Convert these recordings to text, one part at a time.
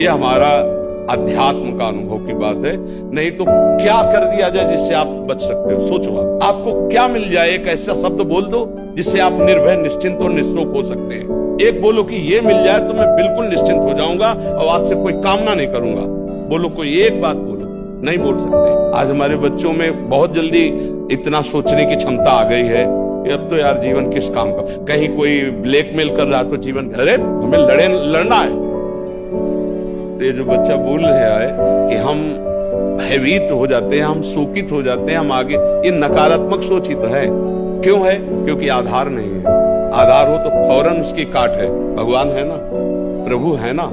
ये हमारा अध्यात्म का अनुभव की बात है। नहीं तो क्या कर दिया जाए जिससे आप बच सकते हो? सोचो आपको क्या मिल जाए? एक ऐसा शब्द बोल दो जिससे आप निर्भय, निश्चिंत और निःशोक हो सकते हैं। एक बोलो कि ये मिल जाए तो मैं बिल्कुल निश्चिंत हो जाऊंगा और आज से कोई कामना नहीं करूंगा। बोलो, कोई एक बात बोलो। नहीं बोल सकते। आज हमारे बच्चों में बहुत जल्दी इतना सोचने की क्षमता आ गई है कि अब तो यार जीवन किस काम का। कहीं कोई ब्लैकमेल कर रहा तो जीवन, अरे हमें लड़ना है। ये जो बच्चा बोल रहा है कि हम भयभीत हो जाते हैं, हम शोकित हो जाते हैं, हम आगे, ये नकारात्मक सोच ही तो है। क्यों है? क्योंकि आधार नहीं है। आधार हो तो फौरन उसकी काट है। भगवान है ना, प्रभु है ना,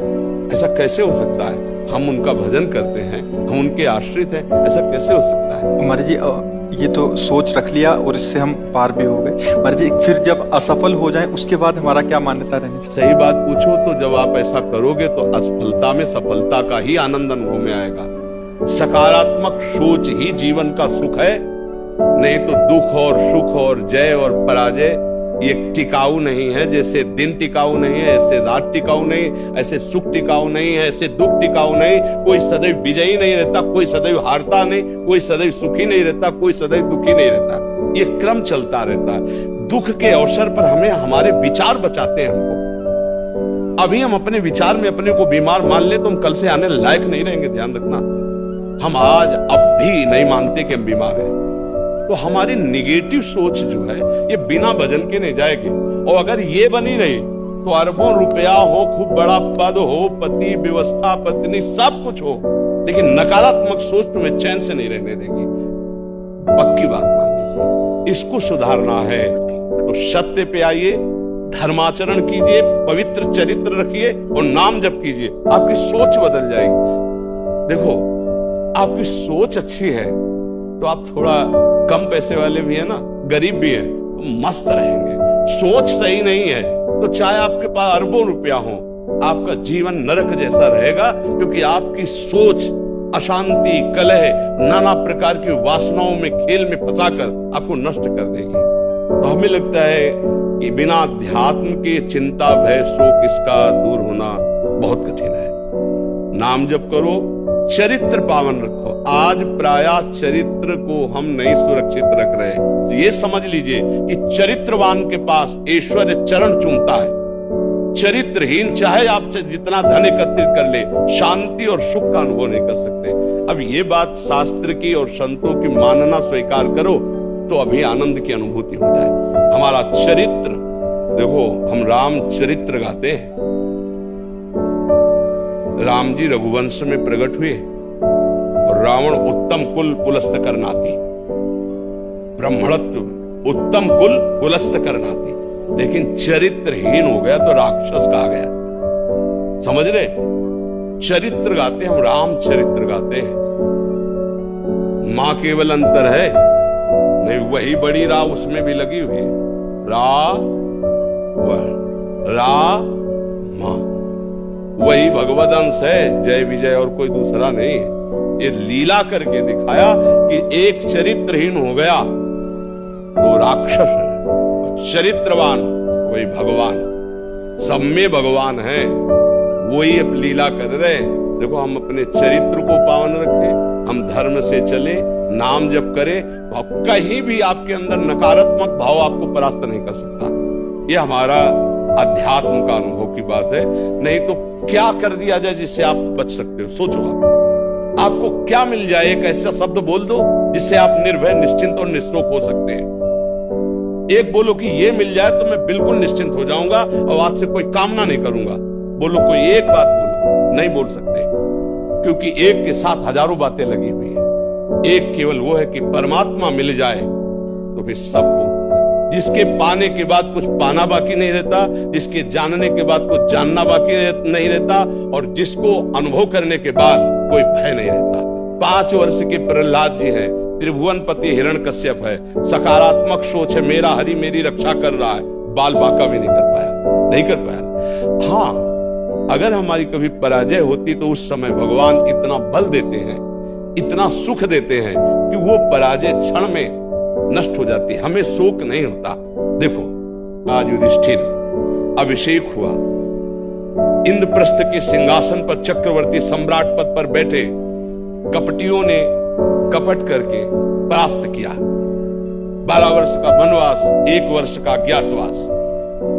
ऐसा कैसे हो सकता है? हम उनका भजन करते हैं, हम उनके आश्रित हैं, ऐसा कैसे हो सकता है? महाराज जी, ये तो सोच रख लिया और इससे हम पार भी हो गए। महाराज जी, फिर जब असफल हो जाए उसके बाद हमारा क्या मान्यता रहनी चाहिए? सही बात पूछो तो जब आप ऐसा करोगे तो असफलता में सफलता का ही आनंद अनुभव में आएगा। सकारात्मक सोच ही जीवन का सुख है। नहीं तो दुख और सुख और जय और पराजय ये टिकाऊ नहीं है। जैसे दिन टिकाऊ नहीं है, ऐसे रात टिकाऊ नहीं, ऐसे सुख टिकाऊ नहीं है, ऐसे दुख टिकाऊ नहीं। कोई सदैव विजयी नहीं रहता, कोई सदैव हारता नहीं, कोई सदैव सुखी नहीं रहता, कोई सदैव दुखी नहीं रहता। ये क्रम चलता रहता है। दुख के अवसर पर हमें हमारे विचार बचाते हैं हमको। अभी हम अपने विचार में अपने को बीमार मान ले तो हम कल से आने लायक नहीं रहेंगे। ध्यान रखना, हम आज अब भी नहीं मानते कि हम बीमार हैं। तो हमारी निगेटिव सोच जो है ये बिना भजन के नहीं जाएगी। और अगर ये बनी रही तो अरबों रुपया हो, खूब बड़ा पद हो, पति, व्यवस्था, पत्नी, सब कुछ हो, लेकिन नकारात्मक सोच तुम्हें चैन से नहीं रहने देगी। पक्की बात मान लीजिए। इसको सुधारना है तो सत्य पे आइए, धर्माचरण कीजिए, पवित्र चरित्र रखिए और नाम जप कीजिए। आपकी सोच बदल जाएगी। देखो, आपकी सोच अच्छी है तो आप थोड़ा कम पैसे वाले भी है ना, गरीब भी है तो मस्त रहेंगे। सोच सही नहीं है तो चाहे आपके पास अरबों रुपया हो, आपका जीवन नरक जैसा रहेगा। क्योंकि आपकी सोच अशांति, कलह, नाना प्रकार की वासनाओं में, खेल में फंसाकर आपको नष्ट कर देगी। तो हमें लगता है कि बिना अध्यात्म के चिंता, भय, शोक इसका दूर होना बहुत कठिन है। नाम जप करो, चरित्र पावन रखो। आज प्रायः चरित्र को हम नहीं सुरक्षित रख रहे। ये समझ लीजिए कि चरित्रवान के पास ऐश्वर्य चरण चूमता है। चरित्रहीन चाहे आप जितना धन एकत्रित कर ले, शांति और सुख का अनुभव नहीं कर सकते। अब ये बात शास्त्र की और संतों की मानना स्वीकार करो तो अभी आनंद की अनुभूति हो जाए। हमारा चरित्र देखो, हम राम चरित्र गाते हैं। राम जी रघुवंश में प्रकट हुए और रावण उत्तम कुल कुलस्त करनाती, ब्राह्मणत्व उत्तम कुल कुलस्त करनाती, लेकिन चरित्रहीन हो गया तो राक्षस कहा गया। समझ रहे? चरित्र गाते हम, राम चरित्र गाते हैं। मां केवल अंतर है नहीं, वही बड़ी रा उसमें भी लगी हुई है। मां वही भगवद अंश है, जय विजय और कोई दूसरा नहीं है। ये लीला करके दिखाया कि एक चरित्रहीन हो गया तो राक्षस है, चरित्रवान वही भगवान। सब में भगवान है, वही अब लीला कर रहे। देखो, हम अपने चरित्र को पावन रखें, हम धर्म से चले, नाम जप करें तो कहीं भी आपके अंदर नकारात्मक भाव आपको परास्त नहीं कर सकता। ये हमारा अध्यात्म का अनुभव की बात है। नहीं तो क्या कर दिया जाए जिससे आप बच सकते हो? सोचो आपको क्या मिल जाए? एक ऐसा शब्द बोल दो जिससे आप निर्भय, निश्चिंत और निःशोक हो सकते हैं। एक बोलो कि ये मिल जाए तो मैं बिल्कुल निश्चिंत हो जाऊंगा और आज से कोई कामना नहीं करूंगा। बोलो, कोई एक बात बोलो। नहीं बोल सकते, क्योंकि एक के साथ हजारों बातें लगी हुई है। एक केवल वो है कि परमात्मा मिल जाए तो फिर सब जिसके पाने के बाद कुछ पाना बाकी नहीं रहता, जिसके जानने के बाद कुछ जानना बाकी नहीं रहता, और जिसको अनुभव करने के बाद कोई भय नहीं रहता। 5 वर्ष के प्रहलाद जी हैं, त्रिभुवनपति हिरण्यकश्यप है, सकारात्मक सोच है, मेरा हरि मेरी रक्षा कर रहा है, बाल बांका भी नहीं कर पाया। हाँ, अगर हमारी कभी पराजय होती तो उस समय भगवान इतना बल देते हैं, इतना सुख देते हैं कि वो पराजय क्षण में नष्ट हो जाती है, हमें शोक नहीं होता। देखो, आज युधिष्ठिर अभिषेक हुआ, इंद्रप्रस्थ के सिंहासन पर चक्रवर्ती सम्राट पद पर बैठे कपटियों ने कपट करके परास्त किया। 12 वर्ष का वनवास, 1 वर्ष का अज्ञातवास,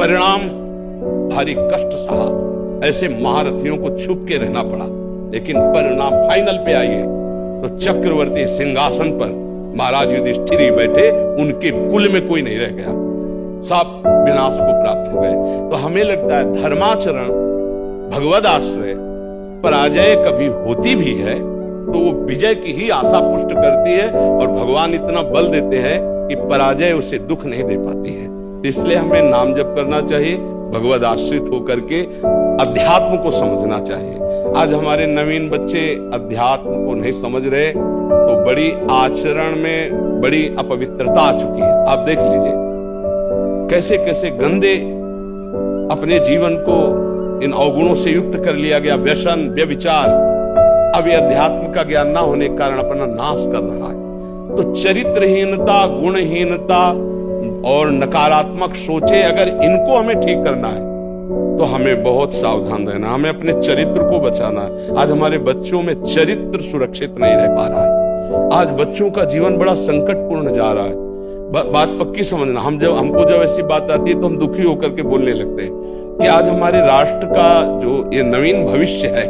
परिणाम भारी कष्ट सहा। ऐसे महारथियों को छुप के रहना पड़ा, लेकिन परिणाम फाइनल पे आइए तो चक्रवर्ती सिंहासन पर महाराज युधिष्ठिर ही बैठे, उनके कुल में कोई नहीं रह गया, सब विनाश को प्राप्त हो गए। तो हमें लगता है धर्माचरण, भगवद आश्रय, पराजय कभी होती भी है तो वो विजय की ही आशा पुष्ट करती है, और भगवान इतना बल देते हैं कि पराजय उसे दुख नहीं दे पाती है। इसलिए हमें नाम जप करना चाहिए, भगवद आश्रित होकर के अध्यात्म को समझना चाहिए। आज हमारे नवीन बच्चे अध्यात्म को नहीं समझ रहे, तो बड़ी आचरण में बड़ी अपवित्रता आ चुकी है। आप देख लीजिए कैसे कैसे गंदे अपने जीवन को इन अवगुणों से युक्त कर लिया गया, व्यसन, व्यभिचार। अब ये अध्यात्म का ज्ञान ना होने के कारण अपना नाश कर रहा है। तो चरित्रहीनता, गुणहीनता और नकारात्मक सोचे, अगर इनको हमें ठीक करना है तो हमें बहुत सावधान रहना, हमें अपने चरित्र को बचाना है। आज हमारे बच्चों में चरित्र सुरक्षित नहीं रह पा रहा है। आज बच्चों का जीवन बड़ा संकटपूर्ण जा रहा है। बात पक्की समझना, हमको जब ऐसी बात आती है तो हम दुखी होकर के बोलने लगते हैं कि आज हमारे राष्ट्र का जो ये नवीन भविष्य है,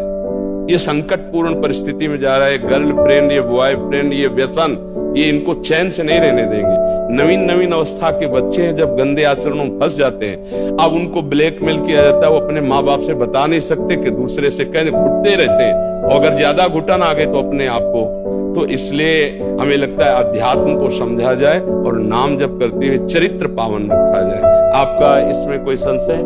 ये संकटपूर्ण परिस्थिति में जा रहा है। गर्लफ्रेंड, ये बॉयफ्रेंड, ये व्यसन, ये इनको चैन से नहीं रहने देंगे। नवीन अवस्था के बच्चे हैं, जब गंदे आचरणों में फंस जाते हैं, अब उनको ब्लैकमेल किया जाता है। वो अपने माँ बाप से बता नहीं सकते कि दूसरे से कहने घुटते रहते हैं, और अगर ज्यादा घुटन आ गए तो अपने आप को। तो इसलिए हमें लगता है अध्यात्म को समझा जाए और नाम जप करते हुए चरित्र पावन रखा जाए। आपका इसमें कोई संशय?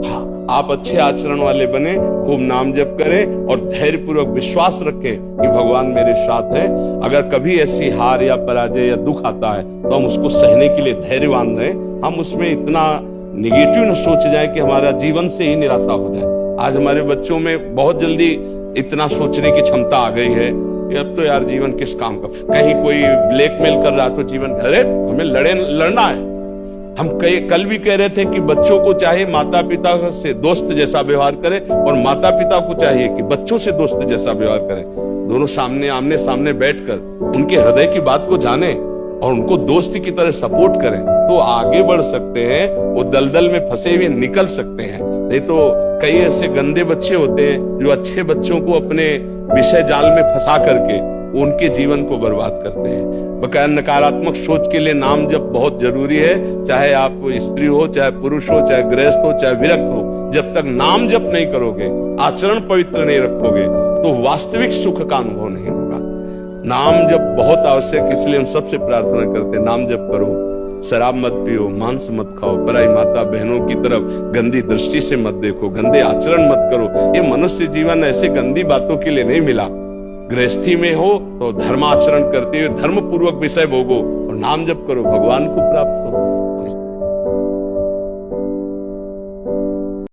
हाँ, आप अच्छे आचरण वाले बने, खूब नाम जप करें और धैर्यपूर्वक विश्वास रखें कि भगवान मेरे साथ है। अगर कभी ऐसी हार या पराजय या दुख आता है तो हम उसको सहने के लिए धैर्यवान रहें। हम उसमें इतना निगेटिव न सोच जाए कि हमारा जीवन से ही निराशा हो जाए। आज हमारे बच्चों में बहुत जल्दी इतना सोचने की क्षमता आ गई है कि अब तो यार जीवन किस काम का, कहीं कोई ब्लैकमेल कर रहा तो जीवन, अरे हमें लड़ना है। हम कल भी कह रहे थे कि बच्चों को चाहे माता पिता से दोस्त जैसा व्यवहार करें, और माता पिता को चाहिए कि बच्चों से दोस्त जैसा व्यवहार करें। दोनों आमने सामने बैठकर उनके हृदय की बात को जाने और उनको दोस्त की तरह सपोर्ट करें, तो आगे बढ़ सकते हैं, वो दलदल में फंसे हुए निकल सकते हैं। नहीं तो कई ऐसे गंदे बच्चे होते हैं जो अच्छे बच्चों को अपने विषय जाल में फंसा करके उनके जीवन को बर्बाद करते हैं। बकाया नकारात्मक सोच के लिए नाम जप बहुत जरूरी है। चाहे आप स्त्री हो, चाहे पुरुष हो, चाहे गृहस्थ हो, चाहे विरक्त हो, जब तक नाम जप नहीं करोगे, आचरण पवित्र नहीं रखोगे, तो वास्तविक सुख का अनुभव नहीं होगा। नाम जप बहुत आवश्यक, इसलिए हम सबसे प्रार्थना करते हैं, नाम जप करो, शराब मत पियो, मांस मत खाओ, पराई माता बहनों की तरफ गंदी दृष्टि से मत देखो, गंदे आचरण मत करो। ये मनुष्य जीवन ऐसे गंदी बातों के लिए नहीं मिला। गृहस्थी में हो तो धर्माचरण करते हुए धर्म पूर्वक विषय भोगो और नाम जप करो, भगवान को प्राप्त हो।